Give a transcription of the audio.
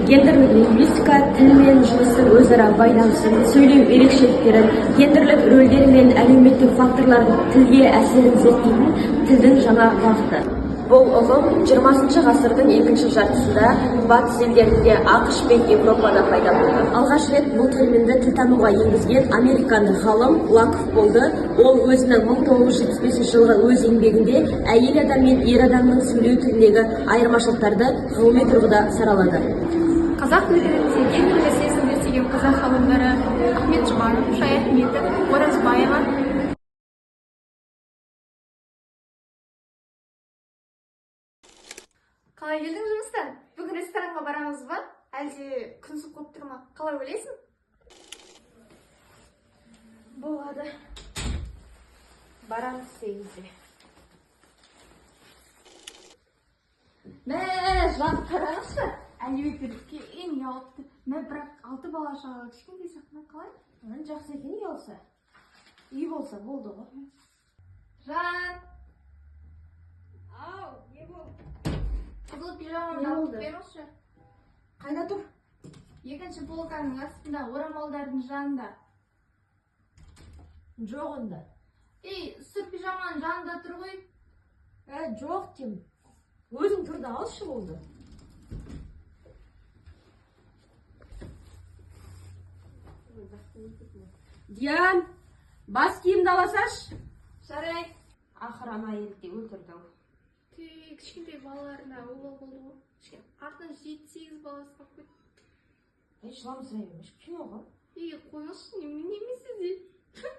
гендерлік лингвистика тіл мен жыныстың өзара байланысын, сөйлеу ерекшеліктерін, гендерлік рөлдер мен әлеуметтік факторлардың тілге әсерін зерттейтін тілдің жаңа бағыты. Бұл ұғым 20 ғасырдың екінші жартысында батыс елдерінде ақш пен Европада пайда болды. Алғаш рет бұл терминді тілтануға енгізген американдық ғалым Лаков болды. Ол өзінің 1975 жылғы өз еңбегінде әйел адам мен ер адамның сөйлеу тіліндегі айырмашылықтарды ғылыми тұрғыда саралады. Қазақ тілінде гендер мәселесін зерттеген қазақ ғалымдары Ахмет Жұбанов, Шаяхметов, Оразбаева. Қалай келдің жұмыстан? Бүгін ресторанға барамыз ба? Әлде күн суық тұр ма? Қалай ойлайсың? Болады. Барамыз 8-де. Мә, жан қараңызшы. Әлеуеттердікке ең ұялыпты. Мә, бірақ 6 бала шаға кішкентай сақына қалай? Жақсы екен үй алса. Үй болса болды ғой. Жан! Ау, не бол? Қызыл пижаманы алып беріңізші. Қайда тұр? Екінші полканың астында, орамалдардың жанында. Жоқ онда. Сұр пижаманың жанында тұр ғой. Жоқ дем. Өзің тұрды алшы болды. Диан, бас киімді аласаш? Жарай. Ақыр ана елді өлтірді. Кішкентай балаларына олау болды ғой. Артынан 7-8 баласы қалып кетті. Жыламсырай бермеш, кино ғой. Қойыңызшы, неменесіз де.